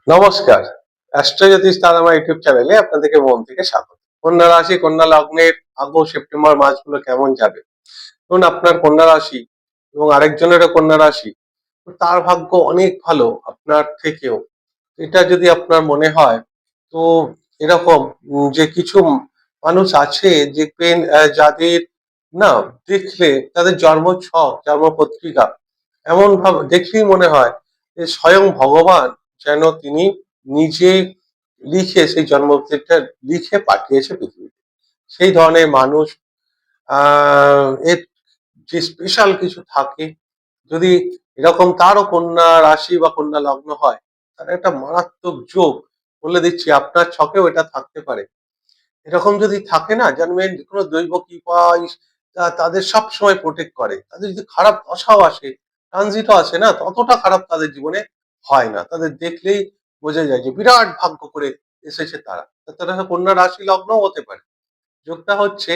নমস্কার। অ্যাস্ট্রোজ্যোতিষ তারা আমার ইউটিউব চ্যানেলে আপনাদেরকে মন থেকে স্বাগত। কন্যা রাশি, কন্যা লগ্নের আগস্ট সেপ্টেম্বর মাসগুলো কেমন যাবে? ধরুন আপনার কন্যা রাশি এবং আরেকজনেরও কন্যা রাশি, তো তার ভাগ্য অনেক ভালো আপনার থেকেও। এটা যদি আপনার মনে হয়, তো এরকম যে কিছু মানুষ আছে দেখবেন, যাদের না দেখলে তাদের জন্ম ছক, জন্ম পত্রিকা এমন ভাবে দেখলেই মনে হয় যে স্বয়ং ভগবান যেন তিনি নিজে লিখে সেই জন্মপত্রিকা লিখে পাঠিয়েছে পৃথিবীতে। সেই ধরনের মানুষ, এর যে স্পেশাল কিছু থাকে, যদি এরকম তারও কন্যা রাশি বা কন্যা লগ্ন হয়, তার একটা মারাত্মক যোগ, বলে দিচ্ছি আপনার ছকেও এটা থাকতে পারে। এরকম যদি থাকে না, জানবেন যে কোনো দৈব কৃপা তাদের সব সময় প্রোটেক্ট করে। তাদের যদি খারাপ দশাও আসে, ট্রানজিটও আসে না, ততটা খারাপ তাদের জীবনে হয় না। তাদের দেখলেই বোঝা যায় যে বিরাট ভাগ্য করে এসেছে তারা। তারা কন্যা রাশি লগ্নও হতে পারে। যোগটা হচ্ছে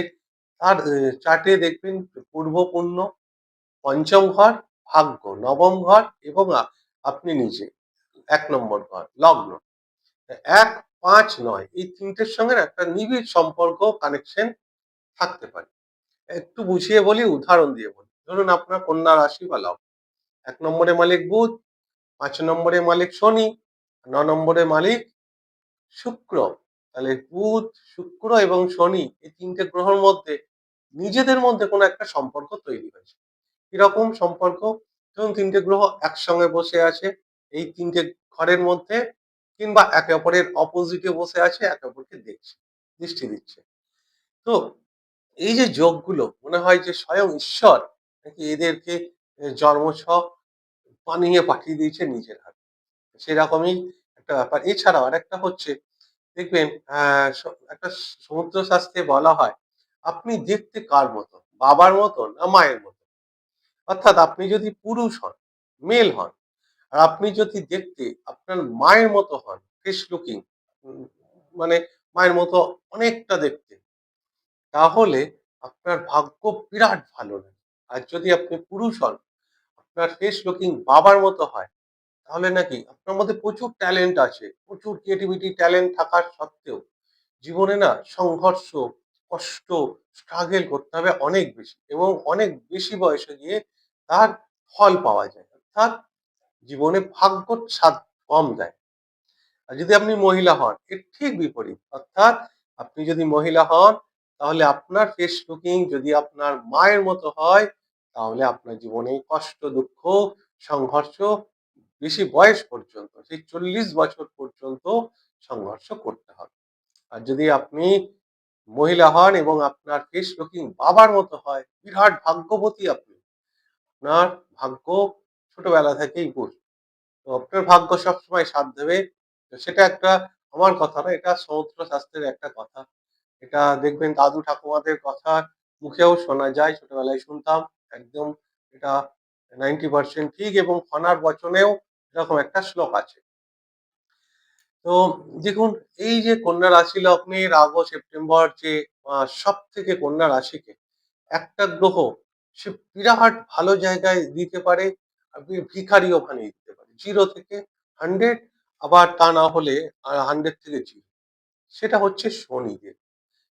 তার চার্টে দেখবেন পূর্ব পুণ্য, পঞ্চম ঘর, ভাগ্য নবম ঘর এবং আপনি নিজে ১ নম্বর ঘর লগ্ন। ১, ৫, ৯ এই ৩ টের সঙ্গে না একটা নিবিড় সম্পর্ক, কানেকশন থাকতে পারে। একটু বুঝিয়ে বলি, উদাহরণ দিয়ে বলি। ধরুন আপনার কন্যা রাশি বা লগ্ন। ১ নম্বরে মালিক বুধ, ৫ নম্বরে মালিক শনি, ৯ নম্বরে মালিক শুক্র। তাহলে বুধ, শুক্র এবং শনি এই ৩ টে গ্রহের মধ্যে নিজেদের মধ্যে কোনো একটা সম্পর্ক তৈরি হয়েছে। কিরকম সম্পর্ক? ধরুন ৩ টে গ্রহ একসঙ্গে বসে আছে এই ৩ টে ঘরের মধ্যে, কিংবা একে অপরের অপোজিটে বসে আছে, একে অপরকে দেখছে, দৃষ্টি দিচ্ছে। তো এই যে যোগগুলো মনে হয় যে স্বয়ং ঈশ্বর নাকি এদেরকে জন্মছক বানিয়ে পাঠিয়ে দিয়েছে নিজের হাতে। সেরকমই একটা ব্যাপার। এছাড়াও আরেকটা হচ্ছে, দেখবেন একটা সমুদ্র শাস্ত্রে বলা হয়, আপনি দেখতে কার মতো? বাবার মতন না মায়ের মতো? অর্থাৎ আপনি যদি পুরুষ হন, মেল হন, আর আপনি যদি দেখতে আপনার মায়ের মতো হন, ফ্রেশ লুকিং, মানে মায়ের মতো অনেকটা দেখতে, তাহলে আপনার ভাগ্য বিরাট ভালো লাগে। আর যদি আপনি পুরুষ হন, আপনার ফেস লুকিং বাবার মতো হয়, তাহলে নাকি আপনার মধ্যে প্রচুর ট্যালেন্ট আছে, প্রচুর ক্রিয়েটিভিটি ট্যালেন্ট থাকার সত্ত্বেও জীবনে না সংঘর্ষ, কষ্ট, স্ট্রাগল করতে হবে অনেক বেশি, এবং অনেক বেশি বয়সে গিয়ে তার ফল পাওয়া যায়। অর্থাৎ জীবনে ভাগ্যর স্বাদ কম দেয়। আর যদি আপনি মহিলা হন, এর ঠিক বিপরীত। অর্থাৎ আপনি যদি মহিলা হন, তাহলে আপনার ফেস লুকিং যদি আপনার মায়ের মতো হয়, তাহলে আপনার জীবনে কষ্ট, দুঃখ, সংঘর্ষ বেশি বয়স পর্যন্ত, সেই ৪০ বছর পর্যন্ত সংঘর্ষ করতে হবে। আর যদি আপনি মহিলা হন এবং আপনার ফেস লুকিং বাবার মতো হয়, বিরাট ভাগ্যবতী আপনি। আপনার ভাগ্য ছোটবেলা থেকেই গুড। তো আপনার ভাগ্য সবসময় সাথ দেবে। তো সেটা একটা আমার কথা না, এটা সমুদ্র শাস্ত্রের একটা কথা। এটা দেখবেন দাদু ঠাকুমাদের কথা মুখেও শোনা যায়, ছোটবেলায় শুনতাম। একদম এটা 90% ঠিক, এবং ফণার বচনেও এরকম একটা শ্লোক আছে। তো দেখুন, এই যে কন্যা রাশি লগ্নের আগস্ট সেপ্টেম্বর যে মাস, সবথেকে কন্যা রাশিকে একটা গ্রহ সে বিরাট ভালো জায়গায় দিতে পারে, আপনি ভিখারিও বানিয়ে দিতে পারে। 0 থেকে 100, আবার তা না হলে 100 থেকে 0। সেটা হচ্ছে শনিদেব।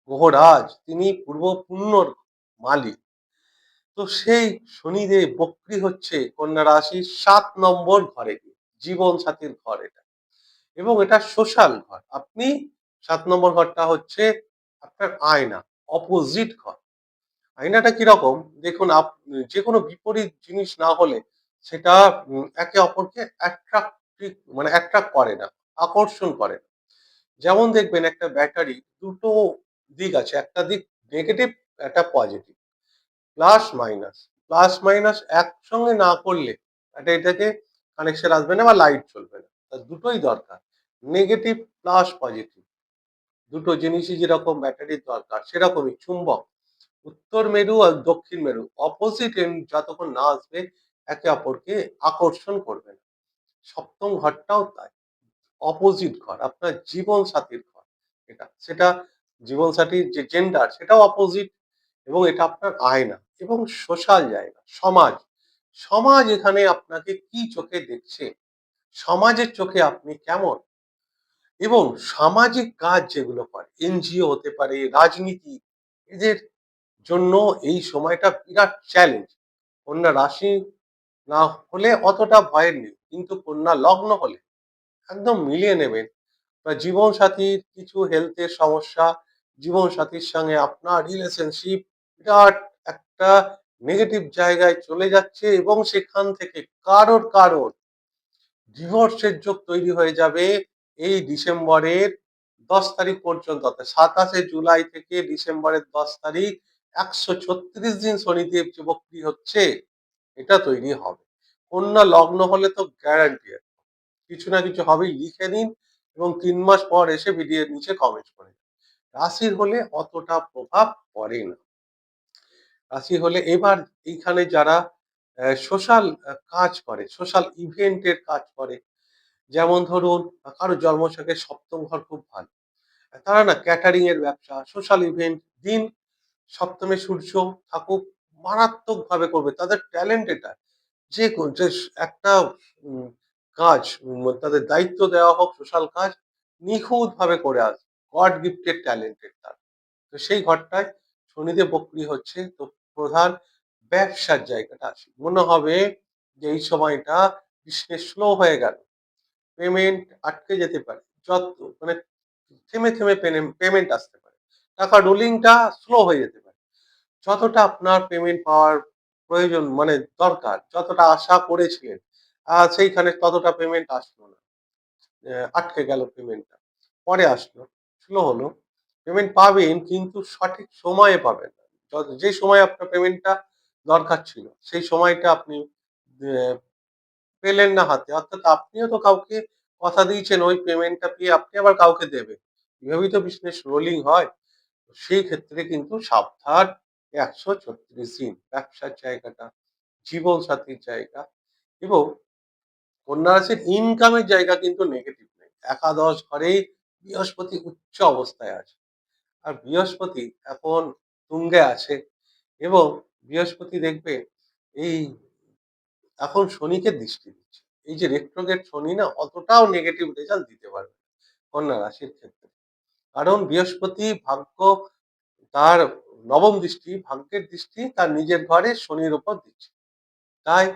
গ্রহরাজ, তিনি পূর্ব পুণ্যর মালিক। তো সেই শনিদেব বক্রী হচ্ছে কন্যা রাশির ৭ নম্বর ঘরে গিয়ে। জীবন সাথীর ঘর এটা। এবং এটা সোশ্যাল ঘর। আপনি ৭ নম্বর ঘরটা হচ্ছে আপনার আয়না, অপোজিট ঘর। আয়নাটা কিরকম? দেখুন, যেকোনো বিপরীত জিনিস না হলে সেটা একে অপরকে অ্যাট্রাক্টিভ, মানে অ্যাট্রাক্ট করে না, আকর্ষণ করে না। যেমন দেখবেন একটা ব্যাটারি দুটো দিক আছে। একটা দিক নেগেটিভ, একটা positive. Plus minus. Plus minus একসঙ্গে না করলে ব্যাটারিটাকে কানেকশন আসবে না বা লাইট জ্বলবে না। দুটোই দরকার। Negative plus positive. দুটো জিনিসই যেরকম ব্যাটারির দরকার, সেরকমই চুম্বক। উত্তর মেরু আর দক্ষিণ মেরু অপোজিট এন্ড যতক্ষণ না আসবে, একে অপরকে আকর্ষণ করবে না। সপ্তম ঘরটাও তাই, অপোজিট ঘর, আপনার জীবন সাথীর ঘর। এটা সেটা জীবন সাথীর যে জেন্ডার সেটাও অপোজিট, এবং এটা আপনার আয়না এবং সোশ্যাল জায়গা, সমাজ। সমাজ এখানে আপনাকে কি চোখে দেখছে, সমাজের চোখে আপনি কেমন, এবং সামাজিক কাজ যেগুলো করে, এনজিও হতে পারে, রাজনীতি, এদের জন্য এই সময়টা বিরাট চ্যালেঞ্জ। কন্যা রাশি না হলে অতটা ভয়ের নেই, কিন্তু কন্যা লগ্ন হলে একদম মিলিয়ে নেবেন। বা জীবনসাথীর কিছু হেলথের সমস্যা, জীবনসাথীর সঙ্গে আপনার রিলেশনশিপ বিরাট একটা নেগেটিভ জায়গায় চলে যাচ্ছে, এবং সেখান থেকে কারোর ডিভোর্সের যোগ তৈরি হয়ে যাবে এই ডিসেম্বরের 10 তারিখ পর্যন্ত। অর্থাৎ 27শে জুলাই থেকে ডিসেম্বরের 10 তারিখ, 136 দিন শনিদেব যে বক্রী হচ্ছে, এটা তৈরি হবে। কন্যা লগ্ন হলে তো গ্যারান্টি কিছু না কিছু হবেই, লিখে নিন এবং 3 মাস পর এসে ভিডিওর নিচে কমেন্ট করে। রাশির হলে অতটা প্রভাব পড়ে না। রাশি হলে এবার এইখানে যারা সোশ্যাল কাজ করে, সোশ্যাল ইভেন্টের কাজ করে, যেমন ধরুন কারো জন্মছকে সপ্তম ঘর খুব ভালো, তারা না ক্যাটারিং এর ব্যবসা, সোশ্যাল ইভেন্ট দিন, সপ্তমে সূর্য থাকুক, মারাত্মক ভাবে করবে। তাদের ট্যালেন্ট এটা, যে একটা উম কাজ, তাদের দায়িত্ব দেওয়া হোক সোশ্যাল কাজ, নিখুঁত ভাবে করে আসবে। গড গিফটেড ট্যালেন্টেড তারা। তো সেই ঘরটায় শনিদেব বক্রী হচ্ছে, তো প্রধান ব্যবসার জায়গাটা আসে। মনে হবে যে এই সময়টা বিজনেস স্লো হয়ে গেল, পেমেন্ট আটকে যেতে পারে, যত মানে থেমে পেমেন্ট আসতে পারে, টাকা রোলিংটা স্লো হয়ে যেতে পারে। যতটা আপনার পেমেন্ট পাওয়ার প্রয়োজন, মানে দরকার, যতটা আশা করেছিলেন, সেইখানে ততটা পেমেন্ট আসলো না, আটকে গেল পেমেন্টটা, পরে আসলো, স্লো হলো। পেমেন্ট পাবেন কিন্তু সঠিক সময়ে পাবেন না। যে সময় আপনার পেমেন্টটা দরকার ছিল, সেই সময়টা আপনি আহ, পেলেন না হাতে। অর্থাৎ আপনিও তো কাউকে কথা দিয়েছেন ওই পেমেন্টটা পেয়ে আপনি আবার কাউকে দেবেন, এভাবেই তো বিজনেস রোলিং হয়। তো সেই ক্ষেত্রে কিন্তু সাবধান। 136 দিন ব্যবসার জায়গাটা, জীবন সাথীর জায়গা, এবং কন্যা রাশির ইনকামের জায়গা কিন্তু নেগেটিভ নেই। একাদশ ঘরেই বৃহস্পতি উচ্চ অবস্থায় আছে, আর বৃহস্পতি এখন তুঙ্গে আছে, এবং বৃহস্পতি দেখবে এই এখন শনিকে দৃষ্টি দিচ্ছে। এই যে রেট্রোগেট শনি না, অতটাও নেগেটিভ রেজাল্ট দিতে পারবে না কন্যা রাশির ক্ষেত্রে। কারণ বৃহস্পতি ভাগ্য, তার নবম দৃষ্টি, ভাগ্যের দৃষ্টি তার নিজের ঘরে শনির উপর দিচ্ছে। তাই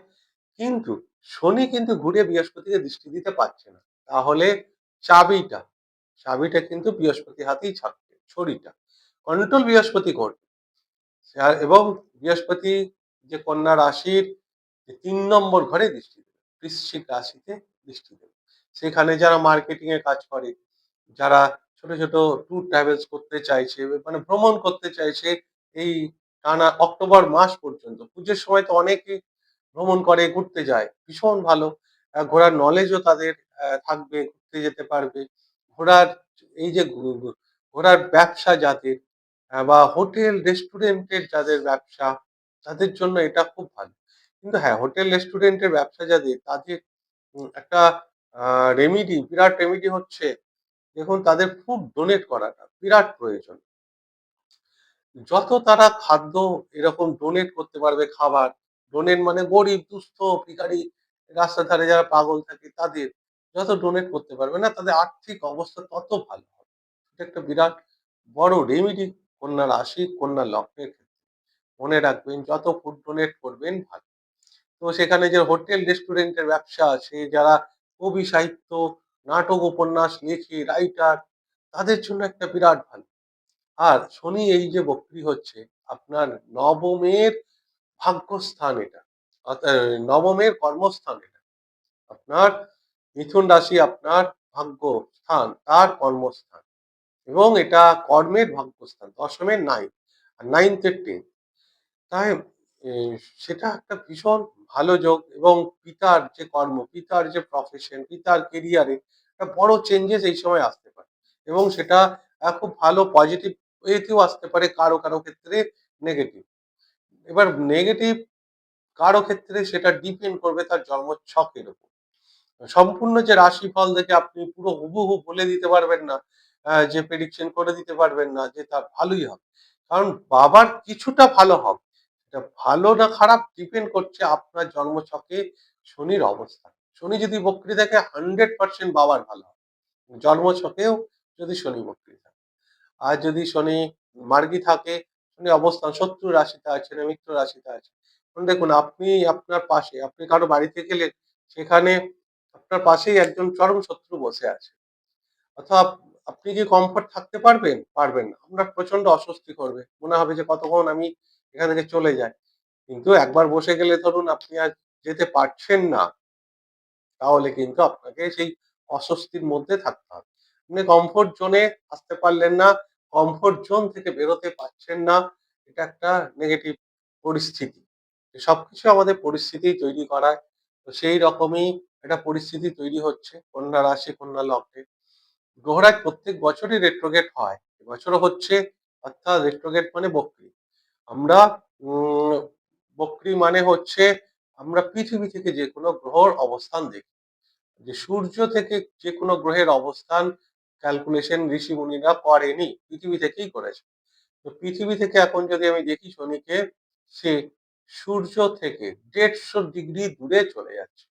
কিন্তু শনি কিন্তু ঘুরে বৃহস্পতিকে দৃষ্টি দিতে পারছে না। তাহলে চাবিটা চাবিটা কিন্তু বৃহস্পতি হাতেই থাকবে, ছড়িটা কন্ট্রোল বৃহস্পতি করবে। এবং বৃহস্পতি যে কন্যা রাশির যে 3 নম্বর ঘরে দৃষ্টি দেবে, বৃশ্চিক রাশিতে দৃষ্টি দেবে। সেখানে যারা মার্কেটিং এ কাজ করে, যারা ছোট ছোট ট্যুর ট্রাভেলস করতে চাইছে, মানে ভ্রমণ করতে চাইছে, এই টানা অক্টোবর মাস পর্যন্ত, পুজোর সময় তো অনেকে ভ্রমণ করে, ঘুরতে যায়, ভীষণ ভালো। ঘোরার নলেজও তাদের থাকবে, ঘুরতে যেতে পারবে। ঘোরার এই যে ঘোরার ব্যবসা যাদের, বা হোটেল রেস্টুরেন্টের যাদের ব্যবসা, তাদের জন্য এটা খুব ভালো। কিন্তু হ্যাঁ, হোটেল রেস্টুরেন্টের ব্যবসা যাদের, তাদের একটা রেমিডি, বিরাট রেমিডি হচ্ছে, দেখুন তাদের ফুড ডোনেট করাটা বিরাট প্রয়োজন। যত তারা খাদ্য এরকম ডোনেট করতে পারবে, খাবার ডোনেট মানে গরিব দুস্থ ভিখারি, রাস্তার ধারে যারা পাগল থাকে তাদের যত ডোনেট করতে পারবে না, তাদের আর্থিক অবস্থা তত ভালো হবে। এটা একটা বিরাট বড় রেমিডি কন্যা রাশি, কন্যা লগ্নের ক্ষেত্রে। মনে রাখবেন, যত ফুড ডোনেট করবেন ভালো। তো সেখানে যে হোটেল রেস্টুরেন্টের ব্যবসা আছে, যারা কবি সাহিত্য, নাটক উপন্যাস লেখে, রাইটার, তাদের জন্য একটা বিরাট ভালো। আর শনি এই যে বক্রী হচ্ছে, আপনার নবমের ভাগ্যস্থান এটা, অর্থাৎ নবমের কর্মস্থান এটা। আপনার মিথুন রাশি আপনার ভাগ্য স্থান, তার কর্মস্থান, এবং এটা কর্মের ভাগ্যস্থান, দশমের 9 আর 9th-এর 10। তাই এ সেটা একটা ভীষণ ভালো যোগ, এবং পিতার যে কর্ম, পিতার যে প্রফেশন, পিতার কেরিয়ারে একটা বড় চেঞ্জেস এই সময় আসতে পারে, এবং সেটা খুব ভালো পজিটিভ ওয়েতেও আসতে পারে, কারো ক্ষেত্রে নেগেটিভ। এবার নেগেটিভ কারো ক্ষেত্রে সেটা ডিপেন্ড করবে তার জন্মছকের উপর। সম্পূর্ণ যে রাশিফল দেখে আপনি পুরো হুবহু বলে দিতে পারবেন না, যে প্রেডিকশন করে দিতে পারবেন না যে তার ভালোই হবে। কারণ বাবার কিছুটা ভালো হবে। এটা ভালো না খারাপ ডিপেন্ড করছে আপনার জন্মছকে শনির অবস্থান। শনি যদি বক্রী থাকে 100% বাবার ভালো হবে, জন্ম ছকেও যদি শনি বক্রী থাকে। আর যদি শনি মার্গী থাকে, শনি অবস্থান শত্রু রাশিতে আছে, মিত্র রাশিতে আছে, দেখুন আপনি আপনার পাশে আপনি কারো বাড়িতে গেলেন, সেখানে আপনার পাশেই একজন চরম শত্রু বসে আছে, অথবা আপনি কি কমফোর্ট থাকতে পারবেন? পারবেন না। আপনার প্রচন্ড অস্বস্তি করবে, মনে হবে যে কতক্ষণ আমি এখান থেকে চলে যাই। কিন্তু একবার বসে গেলে ধরুন আপনি আর যেতে পারছেন না, তাহলে কিন্তু আপনাকে সেই অস্বস্তির মধ্যে থাকতে হবে। আপনি কমফোর্ট জোনে আসতে পারলেন না, কমফোর্ট জোন থেকে বেরোতে পারছেন না, এটা একটা নেগেটিভ পরিস্থিতি। সবকিছু আমাদের পরিস্থিতিই তৈরি করায়। তো সেই রকমই একটা পরিস্থিতি তৈরি হচ্ছে কন্যা রাশি, কন্যা লগ্নে। গ্রহরাজ প্রত্যেক বছরই রেট্রোগেট হয়, এবছরও হচ্ছে, অর্থাৎ রেট্রোগেট মানে বক্রী। আমরা উম বক্রী মানে হচ্ছে আমরা পৃথিবী থেকে যে কোনো গ্রহর অবস্থান দেখি, যে সূর্য থেকে যে কোনো গ্রহের অবস্থান ক্যালকুলেশন ঋষি মুনিরা করেনি, পৃথিবী থেকেই করেছে। তো পৃথিবী থেকে এখন যদি আমি দেখি শনিকে, সে সূর্য থেকে 150 ডিগ্রি দূরে চলে যাচ্ছে,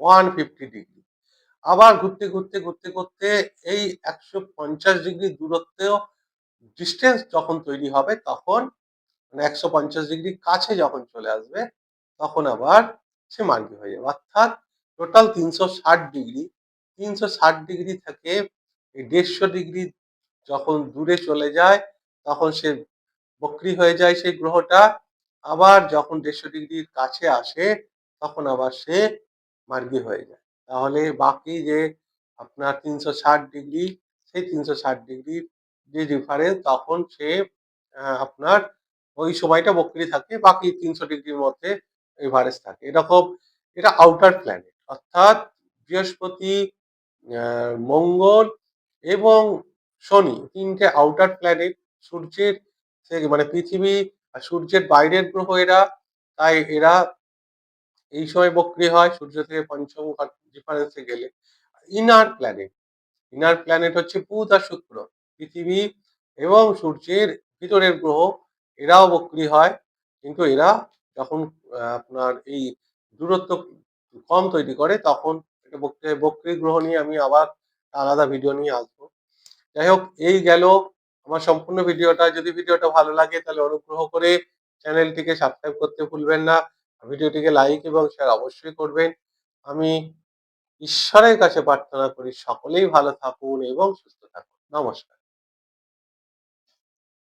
150 ডিগ্রি। আবার ঘুরতে ঘুরতে ঘুরতে ঘুরতে এই 150 ডিগ্রি দূরত্বেও ডিস্টেন্স যখন তৈরি হবে, তখন মানে 150 ডিগ্রি কাছে যখন চলে আসবে, তখন আবার সে মার্গী হয়ে যাবে। অর্থাৎ টোটাল 360 ডিগ্রি, 360 ডিগ্রি থেকে এই 150 ডিগ্রি যখন দূরে চলে যায়, তখন সে বক্রী হয়ে যায় সেই গ্রহটা। আবার যখন 150 ডিগ্রির কাছে আসে, তখন আবার সে মার্গী হয়ে যায়। তাহলে বাকি যে আপনার 360 ডিগ্রি, সেই 360 ডিগ্রির যে ডিফারেন্স, তখন সে আপনার ওই সময়টা বক্রী থাকে, বাকি 300 ডিগ্রির মধ্যে এভারেজ থাকে। এরকম এটা আউটার প্ল্যানেট, অর্থাৎ বৃহস্পতি, মঙ্গল এবং শনি, তিনটে আউটার প্ল্যানেট। সূর্যের মানে পৃথিবী আর সূর্যের বাইরের গ্রহ এরা, তাই এরা এই সময় বক্রী হয় সূর্য থেকে পঞ্চম ঘর ডিফারেন্সে গেলে। ইনার প্ল্যানেট হচ্ছে বুধ আর শুক্র, পৃথিবী এবং সূর্যের ভিতরের গ্রহ, এরাও বক্রী হয়। কিন্তু এরা যখন আপনার এই দূরত্ব কম তৈরি করে, তখন এটা বক্রী গ্রহ নিয়ে আমি আবার আলাদা ভিডিও নিয়ে আসবো। যাই হোক, এই গেল আমার সম্পূর্ণ ভিডিওটা। যদি ভিডিওটা ভালো লাগে তাহলে অনুগ্রহ করে চ্যানেলটিকে সাবস্ক্রাইব করতে ভুলবেন না, ভিডিওটিকে লাইক এবং শেয়ার অবশ্যই করবেন। আমি ঈশ্বরের কাছে প্রার্থনা করি সকলেই ভালো থাকুন এবং সুস্থ থাকুন। নমস্কার।